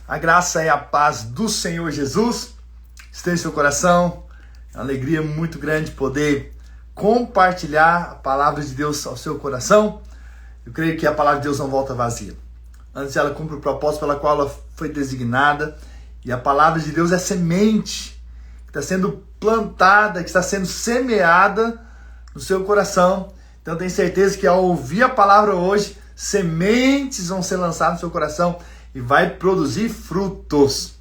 A graça e a paz do Senhor Jesus esteja em seu coração. É uma alegria muito grande poder compartilhar a palavra de Deus ao seu coração. Eu creio que a palavra de Deus não volta vazia. Antes ela cumpre o propósito pela qual ela foi designada. E a palavra de Deus é semente que está sendo plantada, que está sendo semeada no seu coração. Então eu tenho certeza que ao ouvir a palavra hoje, sementes vão ser lançadas no seu coração e vai produzir frutos,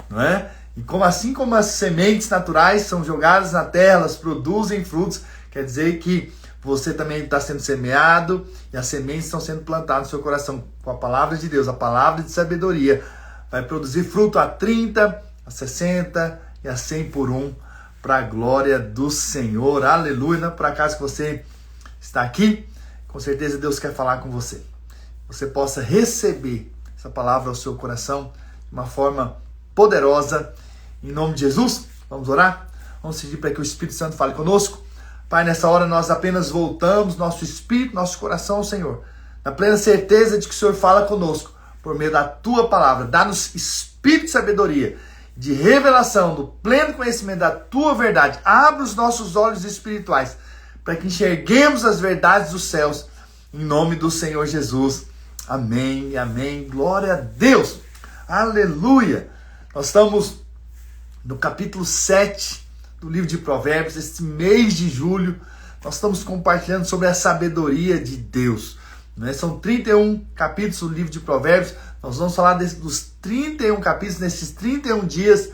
não é? E assim como as sementes naturais são jogadas na terra, elas produzem frutos, quer dizer que você também está sendo semeado e as sementes estão sendo plantadas no seu coração com a palavra de Deus, a palavra de sabedoria. Vai produzir fruto a 30, a 60 e a 100 por um, para a glória do Senhor. Aleluia! Por acaso que você está aqui, com certeza Deus quer falar com você. Você possa receber essa palavra ao seu coração de uma forma poderosa. Em nome de Jesus, vamos orar? Vamos pedir para que o Espírito Santo fale conosco. Pai, nessa hora nós apenas voltamos nosso espírito, nosso coração ao Senhor, na plena certeza de que o Senhor fala conosco por meio da Tua palavra. Dá-nos espírito de sabedoria, de revelação, do pleno conhecimento da Tua verdade. Abre os nossos olhos espirituais para que enxerguemos as verdades dos céus, em nome do Senhor Jesus. Amém e amém. Glória a Deus. Aleluia. Nós estamos no capítulo 7 do livro de Provérbios. Este mês de julho, nós estamos compartilhando sobre a sabedoria de Deus. São 31 capítulos do livro de Provérbios. Nós vamos falar dos 31 capítulos nesses 31 dias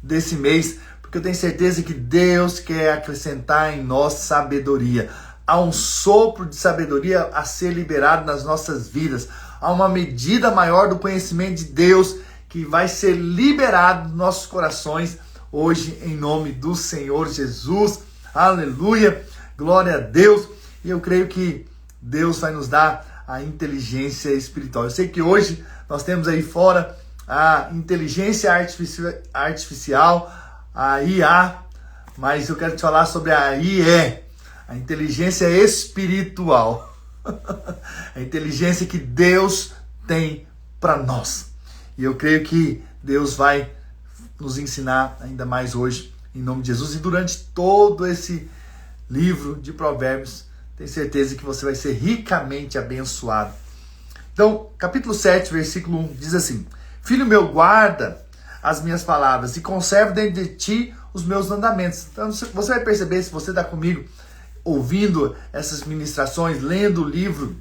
desse mês, porque eu tenho certeza que Deus quer acrescentar em nós sabedoria. Há um sopro de sabedoria a ser liberado nas nossas vidas. Há uma medida maior do conhecimento de Deus que vai ser liberado nos nossos corações hoje, em nome do Senhor Jesus. Aleluia! Glória a Deus! E eu creio que Deus vai nos dar a inteligência espiritual. Eu sei que hoje nós temos aí fora a inteligência artificial, a IA, mas eu quero te falar sobre a IE, a inteligência espiritual. A inteligência que Deus tem para nós. E eu creio que Deus vai nos ensinar ainda mais hoje, em nome de Jesus. E durante todo esse livro de Provérbios, tenho certeza que você vai ser ricamente abençoado. Então, capítulo 7, versículo 1, diz assim: Filho meu, guarda as minhas palavras e conserva dentro de ti os meus mandamentos. Então, você vai perceber, se você está comigo, ouvindo essas ministrações, lendo o livro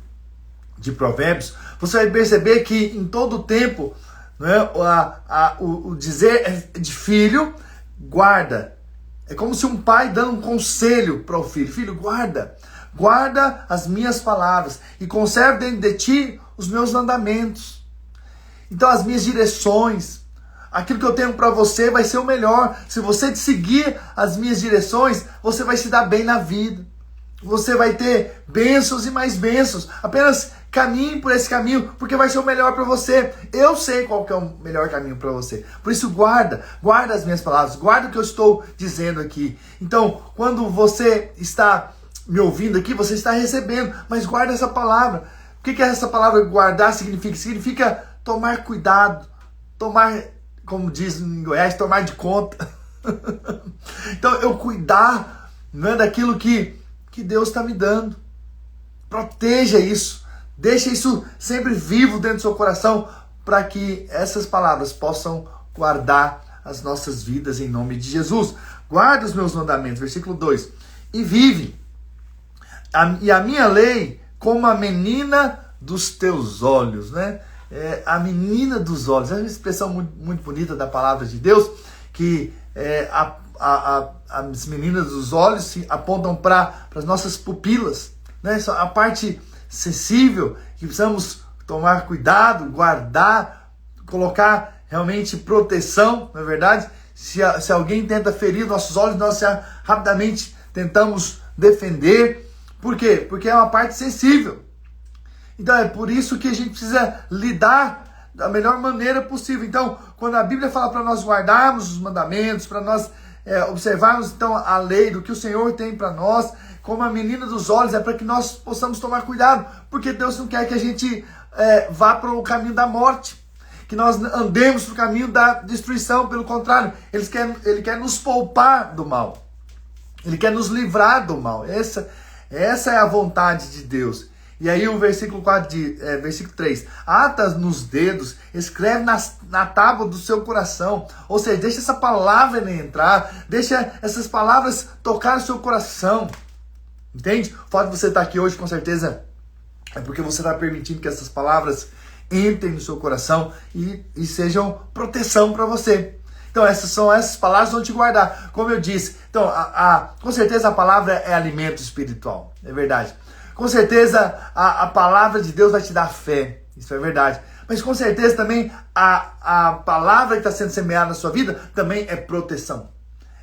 de Provérbios, você vai perceber que em todo o tempo, o dizer de filho, guarda. É como se um pai dando um conselho para o filho. Filho, guarda as minhas palavras e conserve dentro de ti os meus mandamentos. Então as minhas direções, aquilo que eu tenho para você vai ser o melhor. Se você seguir as minhas direções, você vai se dar bem na vida. Você vai ter bênçãos e mais bênçãos. Apenas caminhe por esse caminho, porque vai ser o melhor para você. Eu sei qual que é o melhor caminho para você. Por isso guarda as minhas palavras, guarda o que eu estou dizendo aqui. Então, quando você está me ouvindo aqui, você está recebendo, mas guarda essa palavra. O que essa palavra guardar significa? Significa tomar cuidado, como diz em Goiás, tomar de conta. Então, eu cuidar daquilo que Deus está me dando. Proteja isso. Deixa isso sempre vivo dentro do seu coração, para que essas palavras possam guardar as nossas vidas em nome de Jesus. Guarda os meus mandamentos, versículo 2. E vive. E a minha lei como a menina dos teus olhos, né? A menina dos olhos. É uma expressão muito, muito bonita da palavra de Deus, que as meninas dos olhos se apontam para as nossas pupilas, né? A parte sensível, que precisamos tomar cuidado, guardar, colocar realmente proteção, não é verdade? Se alguém tenta ferir nossos olhos, nós rapidamente tentamos defender. Por quê? Porque é uma parte sensível. Então é por isso que a gente precisa lidar da melhor maneira possível. Então, quando a Bíblia fala para nós guardarmos os mandamentos, para nós observarmos então a lei do que o Senhor tem para nós, como a menina dos olhos, é para que nós possamos tomar cuidado, porque Deus não quer que a gente vá para o caminho da morte, que nós andemos no caminho da destruição. Pelo contrário, Ele quer nos poupar do mal. Ele quer nos livrar do mal. Essa é a vontade de Deus. E aí o versículo 3. Ata nos dedos, escreve na tábua do seu coração. Ou seja, deixa essa palavra entrar, deixa essas palavras tocar o seu coração. Entende? O fato de você estar aqui hoje, com certeza, é porque você está permitindo que essas palavras entrem no seu coração e sejam proteção para você. Então essas palavras vão te guardar. Como eu disse, então com certeza a palavra é alimento espiritual. É verdade. Com certeza a palavra de Deus vai te dar fé. Isso é verdade. Mas com certeza também a palavra que está sendo semeada na sua vida também é proteção.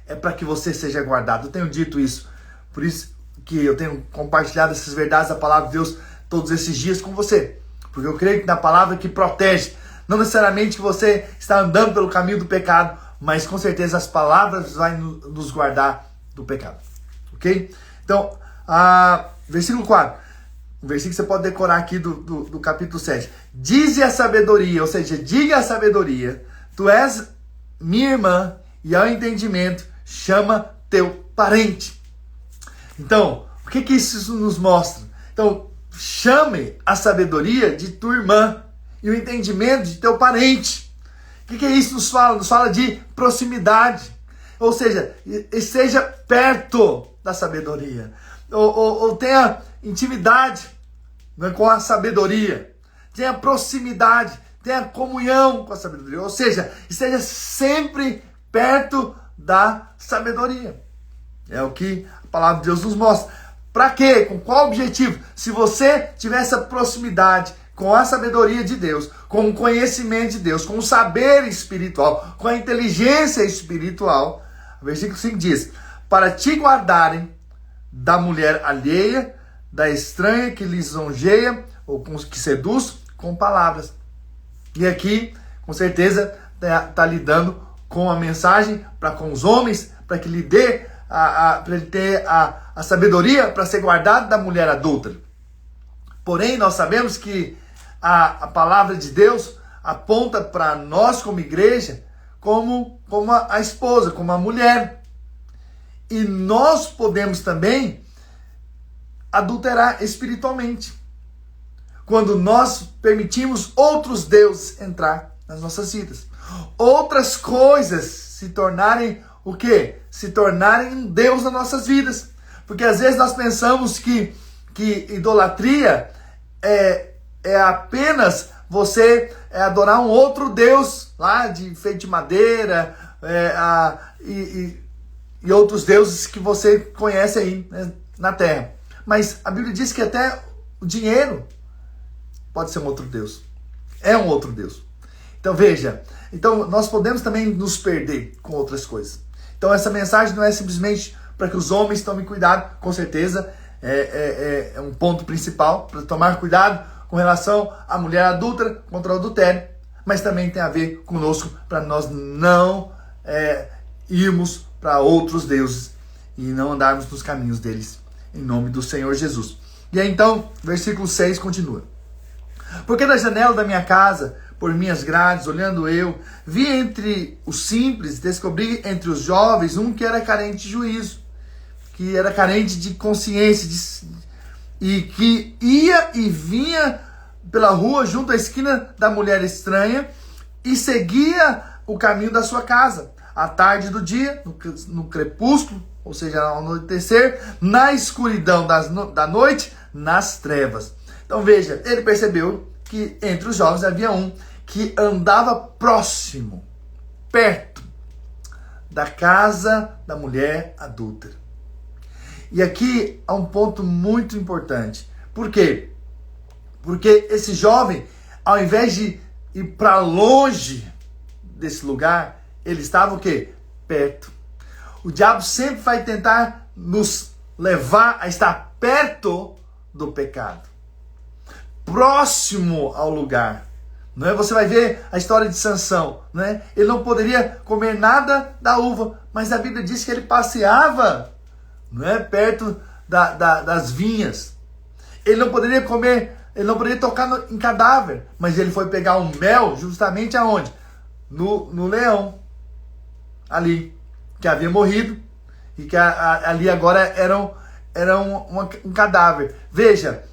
É para que você seja guardado. Eu tenho dito isso. Por isso que eu tenho compartilhado essas verdades da palavra de Deus todos esses dias com você. Porque eu creio que na palavra que protege, não necessariamente que você está andando pelo caminho do pecado, mas com certeza as palavras vão nos guardar do pecado. Ok? Então, versículo 4. Um versículo que você pode decorar aqui do capítulo 7. Dize a sabedoria, ou seja, diga a sabedoria, tu és minha irmã, e ao entendimento chama teu parente. Então, o que isso nos mostra? Então, chame a sabedoria de tua irmã e o entendimento de teu parente. O que isso nos fala? Nos fala de proximidade. Ou seja, esteja perto da sabedoria. Ou tenha intimidade, né, com a sabedoria. Tenha proximidade, tenha comunhão com a sabedoria. Ou seja, esteja sempre perto da sabedoria. É o que a palavra de Deus nos mostra. Para quê? Com qual objetivo? Se você tiver essa proximidade com a sabedoria de Deus, com o conhecimento de Deus, com o saber espiritual, com a inteligência espiritual, o versículo 5 diz: para te guardarem da mulher alheia, da estranha que lisonjeia, ou que seduz, com palavras. E aqui, com certeza, está lidando com a mensagem para com os homens, para que lhe dê para ele ter a sabedoria para ser guardado da mulher adúltera. Porém, nós sabemos que a palavra de Deus aponta para nós como igreja como a esposa, como a mulher. E nós podemos também adulterar espiritualmente, quando nós permitimos outros deuses entrar nas nossas vidas. Outras coisas se tornarem o quê? Se tornarem um Deus nas nossas vidas. Porque às vezes nós pensamos que idolatria é apenas você adorar um outro Deus lá de feito de madeira e outros deuses que você conhece aí, né, na terra. Mas a Bíblia diz que até o dinheiro pode ser um outro Deus. É um outro Deus. Então veja, nós podemos também nos perder com outras coisas. Então essa mensagem não é simplesmente para que os homens tomem cuidado, com certeza é um ponto principal para tomar cuidado com relação à mulher adúltera contra o adultério, mas também tem a ver conosco para nós não irmos para outros deuses e não andarmos nos caminhos deles, em nome do Senhor Jesus. E aí então, versículo 6 continua. Porque da janela da minha casa, por minhas grades, olhando eu, vi entre os simples, descobri entre os jovens um que era carente de juízo, que era carente de consciência, e que ia e vinha pela rua junto à esquina da mulher estranha e seguia o caminho da sua casa, à tarde do dia, no crepúsculo, ou seja, ao anoitecer, na escuridão da noite, nas trevas. Então veja, ele percebeu que entre os jovens havia um que andava próximo, perto da casa da mulher adúltera. E aqui há um ponto muito importante. Por quê? Porque esse jovem, ao invés de ir para longe desse lugar, ele estava o quê? Perto. O diabo sempre vai tentar nos levar a estar perto do pecado, próximo ao lugar. Não é? Você vai ver a história de Sansão, não é? Ele não poderia comer nada da uva, mas a Bíblia diz que ele passeava, não é, perto das vinhas. Ele não poderia comer Ele não poderia tocar em cadáver, mas ele foi pegar um mel justamente aonde? No leão, ali, que havia morrido, e que ali agora era um cadáver. Veja,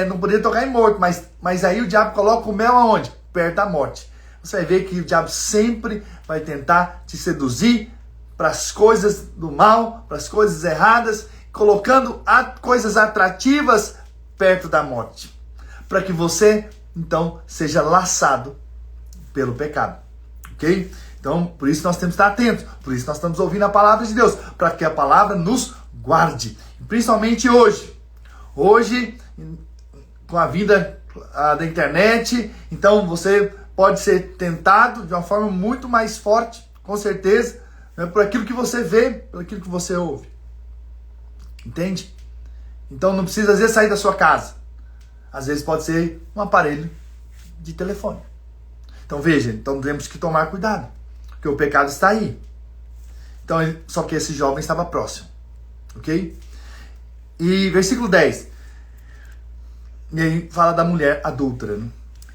não poderia tocar em morto, mas aí o diabo coloca o mel aonde? Perto da morte. Você vai ver que o diabo sempre vai tentar te seduzir para as coisas do mal, para as coisas erradas, colocando coisas atrativas perto da morte, para que você, então, seja laçado pelo pecado, ok? Então, por isso nós temos que estar atentos, por isso nós estamos ouvindo a palavra de Deus, para que a palavra nos guarde, principalmente hoje, com a vida da internet, então você pode ser tentado de uma forma muito mais forte, com certeza, né, por aquilo que você vê, por aquilo que você ouve. Entende? Então não precisa às vezes sair da sua casa. Às vezes pode ser um aparelho de telefone. Então veja, então temos que tomar cuidado, porque o pecado está aí. Então, só que esse jovem estava próximo. Ok? E versículo 10. E aí fala da mulher adúltera, né?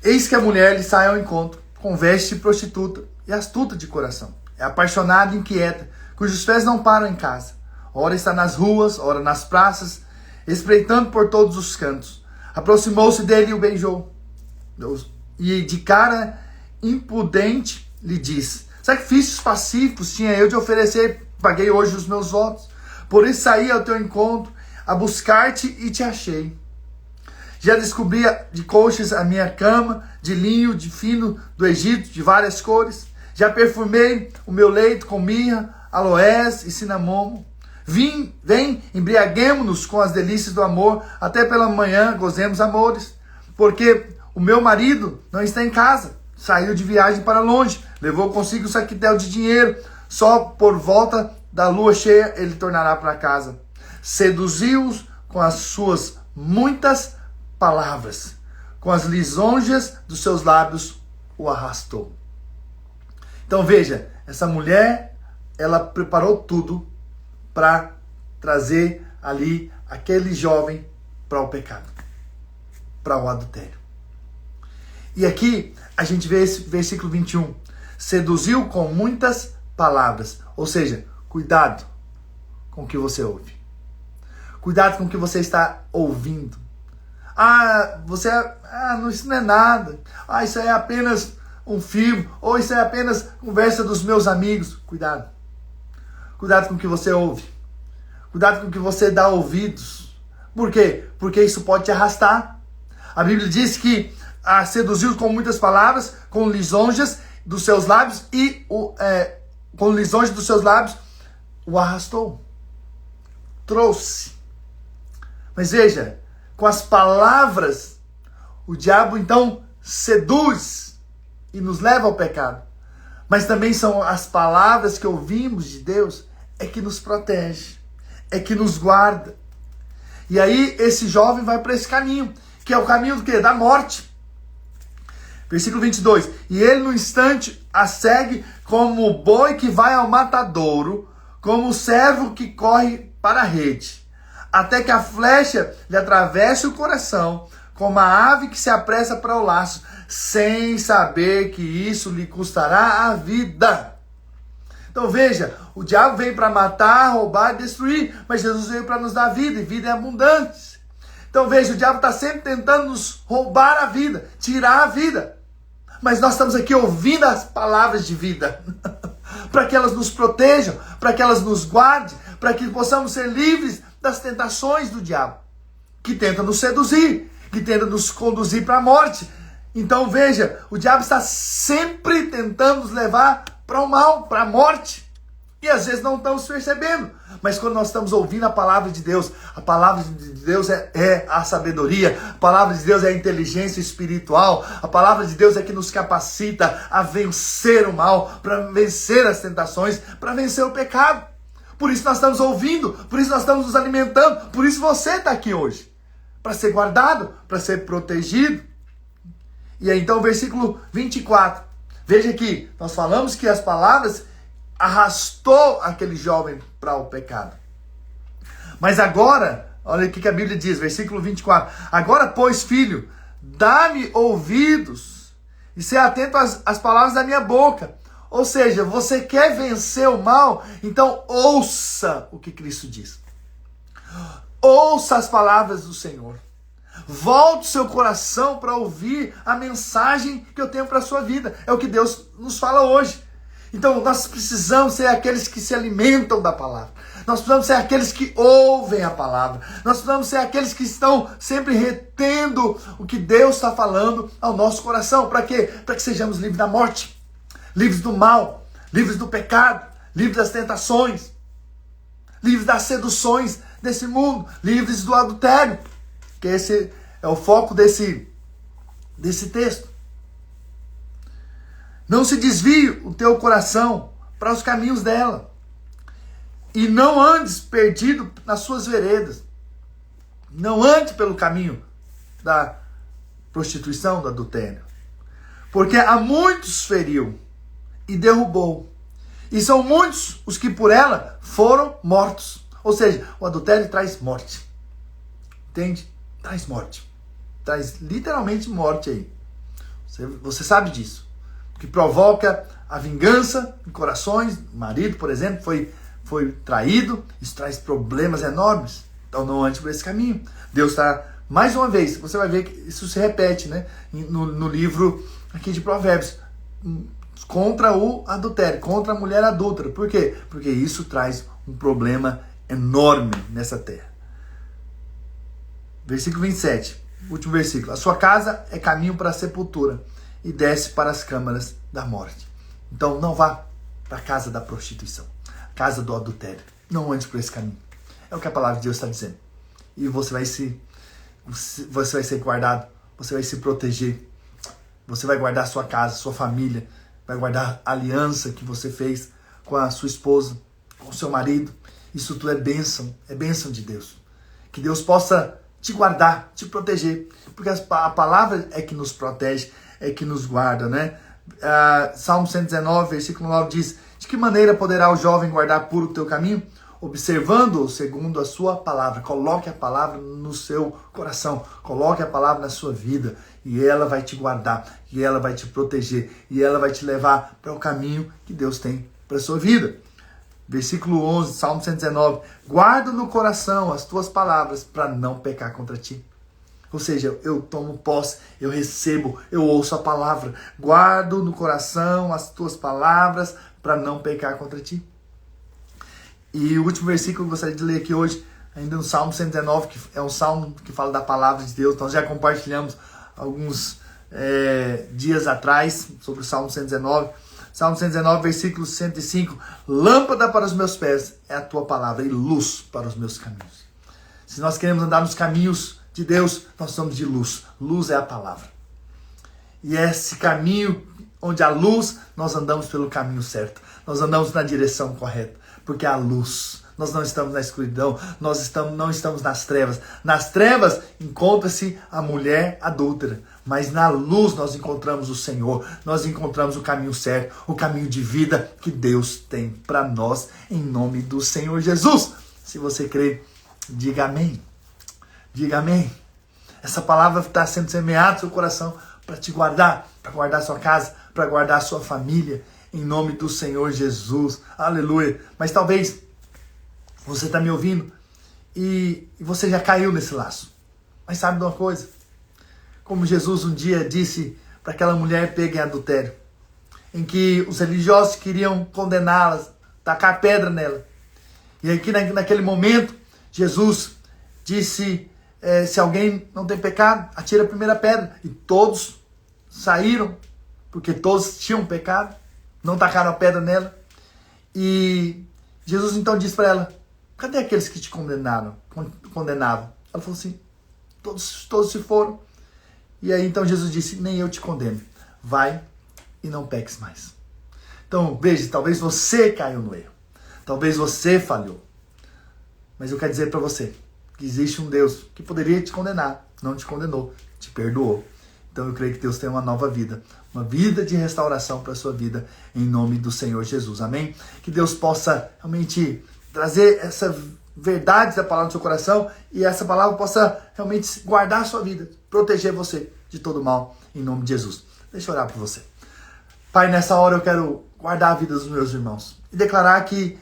Eis que a mulher lhe sai ao encontro, com veste prostituta e astuta de coração. É apaixonada e inquieta, cujos pés não param em casa. Ora está nas ruas, ora nas praças, espreitando por todos os cantos. Aproximou-se dele e o beijou. E de cara impudente lhe disse: sacrifícios pacíficos tinha eu de oferecer, paguei hoje os meus votos. Por isso saí ao teu encontro, a buscar-te e te achei. Já descobri de colchas a minha cama, de linho, de fino do Egito, de várias cores. Já perfumei o meu leito com mirra, aloés e cinamomo. Vem, embriaguemo-nos com as delícias do amor, até pela manhã gozemos amores. Porque o meu marido não está em casa, saiu de viagem para longe, levou consigo o saquitel de dinheiro, só por volta da lua cheia ele tornará para casa. Seduziu-os com as suas muitas palavras, com as lisonjas dos seus lábios o arrastou. Então veja, essa mulher, ela preparou tudo para trazer ali aquele jovem para o pecado, para o adultério. E aqui a gente vê esse versículo 21. Seduziu com muitas palavras. Ou seja, cuidado com o que você ouve. Cuidado com o que você está ouvindo. Isso não é nada. Isso é apenas um filme. Ou isso é apenas conversa dos meus amigos. Cuidado. Cuidado com o que você ouve. Cuidado com o que você dá ouvidos. Por quê? Porque isso pode te arrastar. A Bíblia diz que seduziu com muitas palavras, com lisonjas dos seus lábios e com lisonjas dos seus lábios o arrastou. Trouxe. Mas veja, com as palavras, o diabo então seduz e nos leva ao pecado. Mas também são as palavras que ouvimos de Deus que nos protege, que nos guarda. E aí esse jovem vai para esse caminho, que é o caminho do quê? Da morte. Versículo 22. E ele no instante a segue como o boi que vai ao matadouro, como o servo que corre para a rede, até que a flecha lhe atravesse o coração, como a ave que se apressa para o laço, sem saber que isso lhe custará a vida. Então veja, o diabo veio para matar, roubar e destruir, mas Jesus veio para nos dar vida, e vida é abundante. Então veja, o diabo está sempre tentando nos roubar a vida, tirar a vida. Mas nós estamos aqui ouvindo as palavras de vida, para que elas nos protejam, para que elas nos guardem, para que possamos ser livres das tentações do diabo, que tenta nos seduzir, que tenta nos conduzir para a morte. Então veja, o diabo está sempre tentando nos levar para o mal, para a morte. E às vezes não estamos percebendo. Mas quando nós estamos ouvindo a palavra de Deus, a palavra de Deus é a sabedoria, a palavra de Deus é a inteligência espiritual, a palavra de Deus é que nos capacita a vencer o mal, para vencer as tentações, para vencer o pecado. Por isso nós estamos ouvindo, por isso nós estamos nos alimentando, por isso você está aqui hoje. Para ser guardado, para ser protegido. E aí então versículo 24. Veja aqui, nós falamos que as palavras arrastou aquele jovem para o pecado. Mas agora, olha o que a Bíblia diz, versículo 24. Agora, pois, filho, dá-me ouvidos e ser atento às palavras da minha boca. Ou seja, você quer vencer o mal? Então ouça o que Cristo diz. Ouça as palavras do Senhor. Volte seu coração para ouvir a mensagem que eu tenho para a sua vida. É o que Deus nos fala hoje. Então nós precisamos ser aqueles que se alimentam da palavra. Nós precisamos ser aqueles que ouvem a palavra. Nós precisamos ser aqueles que estão sempre retendo o que Deus está falando ao nosso coração. Para quê? Para que sejamos livres da morte, livres do mal, livres do pecado, livres das tentações, livres das seduções desse mundo, livres do adultério. Que esse é o foco desse texto. Não se desvie o teu coração para os caminhos dela. E não andes perdido nas suas veredas. Não ande pelo caminho da prostituição, do adultério. Porque a muitos feriu e derrubou. E são muitos os que por ela foram mortos. Ou seja, o adultério traz morte. Entende? Traz morte. Traz literalmente morte aí. Você sabe disso. Que provoca a vingança em corações. O marido, por exemplo, foi traído. Isso traz problemas enormes. Então não ande por esse caminho. Deus está, mais uma vez, você vai ver que isso se repete, né? No livro aqui de Provérbios. Contra o adultério, contra a mulher adúltera. Por quê? Porque isso traz um problema enorme nessa terra. Versículo 27, último versículo. A sua casa é caminho para a sepultura e desce para as câmaras da morte. Então não vá para a casa da prostituição, casa do adultério. Não ande por esse caminho. É o que a palavra de Deus está dizendo. E você vai ser guardado, você vai se proteger. Você vai guardar sua casa, sua família, vai guardar a aliança que você fez com a sua esposa, com o seu marido. Isso tudo é bênção de Deus. Que Deus possa te guardar, te proteger, porque a palavra é que nos protege, é que nos guarda, né? Salmo 119, versículo 9 diz: de que maneira poderá o jovem guardar puro o teu caminho? Observando-o segundo a sua palavra. Coloque a palavra no seu coração, coloque a palavra na sua vida, e ela vai te guardar, e ela vai te proteger, e ela vai te levar para o caminho que Deus tem para a sua vida. Versículo 11, Salmo 119. Guardo no coração as tuas palavras para não pecar contra ti. Ou seja, eu tomo posse, eu recebo, eu ouço a palavra. Guardo no coração as tuas palavras para não pecar contra ti. E o último versículo que eu gostaria de ler aqui hoje, ainda no Salmo 119, que é um salmo que fala da palavra de Deus. Nós já compartilhamos alguns dias atrás sobre o Salmo 119. Salmo 119, versículo 105. Lâmpada para os meus pés é a tua palavra e luz para os meus caminhos. Se nós queremos andar nos caminhos de Deus, nós somos de luz. Luz é a palavra. E esse caminho onde há luz, nós andamos pelo caminho certo. Nós andamos na direção correta, porque há luz. Nós não estamos na escuridão, não estamos nas trevas. Nas trevas encontra-se a mulher adúltera, mas na luz nós encontramos o Senhor, nós encontramos o caminho certo, o caminho de vida que Deus tem para nós, em nome do Senhor Jesus. Se você crê, diga amém. Diga amém. Essa palavra está sendo semeada no seu coração para te guardar, para guardar sua casa, para guardar sua família, em nome do Senhor Jesus. Aleluia. Mas talvez você está me ouvindo e você já caiu nesse laço. Mas sabe de uma coisa? Como Jesus um dia disse para aquela mulher pega em adultério, em que os religiosos queriam condená-la, tacar pedra nela. E aqui naquele momento, Jesus disse, se alguém não tem pecado, atira a primeira pedra. E todos saíram, porque todos tinham pecado, não tacaram a pedra nela. E Jesus então disse para ela, cadê aqueles que te condenavam? Ela falou assim, todos se foram. E aí então Jesus disse, nem eu te condeno. Vai e não peques mais. Então veja, talvez você caiu no erro. Talvez você falhou. Mas eu quero dizer para você que existe um Deus que poderia te condenar. Não te condenou, te perdoou. Então eu creio que Deus tem uma nova vida. Uma vida de restauração para a sua vida. Em nome do Senhor Jesus. Amém? Que Deus possa realmente trazer essa verdade da palavra no seu coração e essa palavra possa realmente guardar a sua vida, proteger você, de todo mal, em nome de Jesus. Deixa eu orar por você. Pai, nessa hora eu quero guardar a vida dos meus irmãos e declarar que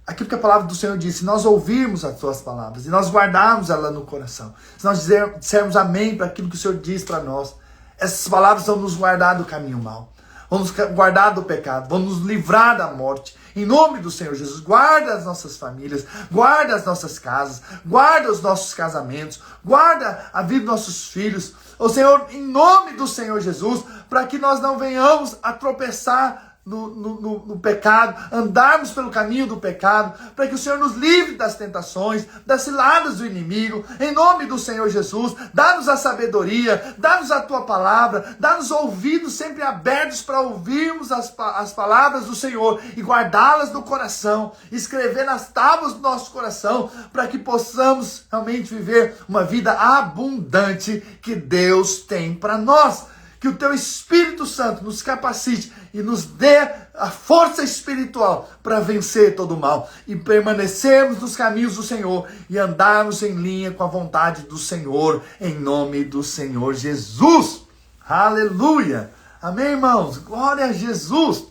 aquilo que a palavra do Senhor diz, se nós ouvirmos as tuas palavras e nós guardarmos ela no coração, se nós dissermos amém para aquilo que o Senhor diz para nós, essas palavras vão nos guardar do caminho mau, vão nos guardar do pecado, vão nos livrar da morte. Em nome do Senhor Jesus, guarda as nossas famílias, guarda as nossas casas, guarda os nossos casamentos, guarda a vida dos nossos filhos. Ô Senhor, em nome do Senhor Jesus, para que nós não venhamos a tropeçar no pecado, andarmos pelo caminho do pecado, para que o Senhor nos livre das tentações, das ciladas do inimigo, em nome do Senhor Jesus. Dá-nos a sabedoria, dá-nos a tua palavra, dá-nos ouvidos sempre abertos para ouvirmos as palavras do Senhor e guardá-las no coração, escrever nas tábuas do nosso coração, para que possamos realmente viver uma vida abundante que Deus tem para nós. Que o teu Espírito Santo nos capacite e nos dê a força espiritual para vencer todo o mal e permanecermos nos caminhos do Senhor e andarmos em linha com a vontade do Senhor, em nome do Senhor Jesus. Aleluia! Amém, irmãos? Glória a Jesus!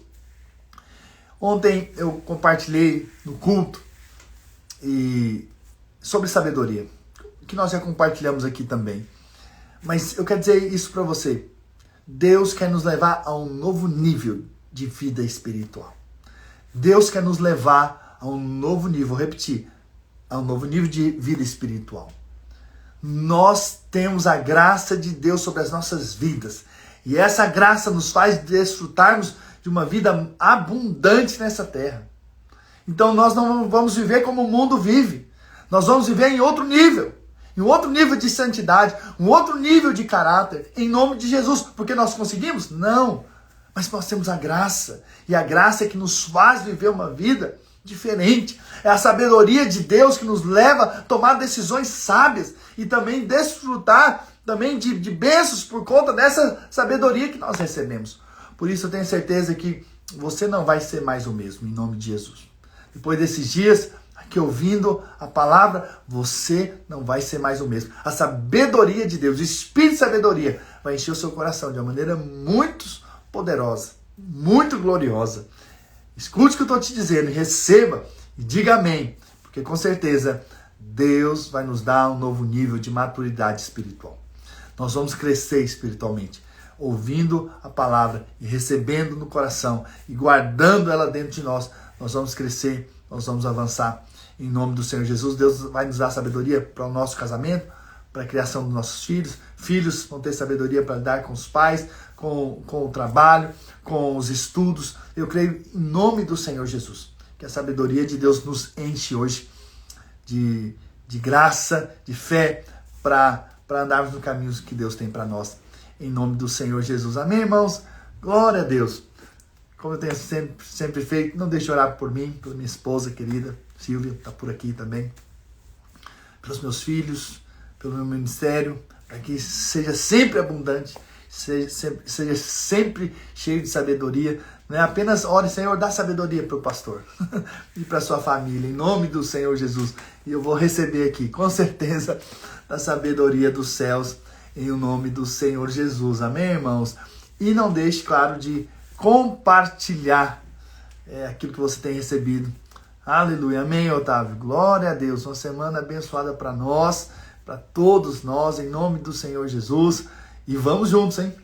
Ontem eu compartilhei no culto sobre sabedoria, que nós já compartilhamos aqui também. Mas eu quero dizer isso para você. Deus quer nos levar a um novo nível de vida espiritual. Deus quer nos levar a um novo nível, vou repetir, a um novo nível de vida espiritual. Nós temos a graça de Deus sobre as nossas vidas. E essa graça nos faz desfrutarmos de uma vida abundante nessa terra. Então nós não vamos viver como o mundo vive. Nós vamos viver em outro nível. Em um outro nível de santidade, um outro nível de caráter, em nome de Jesus. Porque nós conseguimos? Não. Mas nós temos a graça. E a graça é que nos faz viver uma vida diferente. É a sabedoria de Deus que nos leva a tomar decisões sábias. E também desfrutar também de bênçãos por conta dessa sabedoria que nós recebemos. Por isso eu tenho certeza que você não vai ser mais o mesmo, em nome de Jesus. Depois desses dias, aqui ouvindo a palavra, você não vai ser mais o mesmo. A sabedoria de Deus, o Espírito de sabedoria, vai encher o seu coração de uma maneira muito poderosa, muito gloriosa. Escute o que eu estou te dizendo, receba e diga amém, porque com certeza Deus vai nos dar um novo nível de maturidade espiritual. Nós vamos crescer espiritualmente, ouvindo a palavra e recebendo no coração e guardando ela dentro de nós. Nós vamos crescer, nós vamos avançar. Em nome do Senhor Jesus, Deus vai nos dar sabedoria para o nosso casamento, para a criação dos nossos filhos. Filhos vão ter sabedoria para lidar com os pais, com o trabalho, com os estudos. Eu creio em nome do Senhor Jesus, que a sabedoria de Deus nos enche hoje de graça, de fé, para andarmos no caminho que Deus tem para nós. Em nome do Senhor Jesus. Amém, irmãos? Glória a Deus. Como eu tenho sempre feito, não deixe de orar por mim, pela minha esposa querida, Silvia, está por aqui também, pelos meus filhos, pelo meu ministério, para que seja sempre abundante, seja sempre cheio de sabedoria. Não é apenas ore, Senhor, dá sabedoria para o pastor e para a sua família, em nome do Senhor Jesus. E eu vou receber aqui, com certeza, da sabedoria dos céus, em o nome do Senhor Jesus. Amém, irmãos? E não deixe, claro, de compartilhar aquilo que você tem recebido. Aleluia. Amém, Otávio. Glória a Deus. Uma semana abençoada para nós, para todos nós, em nome do Senhor Jesus. E vamos juntos, hein?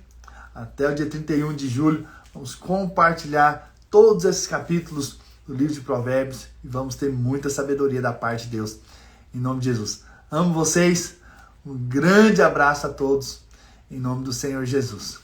Até o dia 31 de julho, vamos compartilhar todos esses capítulos do livro de Provérbios e vamos ter muita sabedoria da parte de Deus. Em nome de Jesus. Amo vocês. Um grande abraço a todos. Em nome do Senhor Jesus.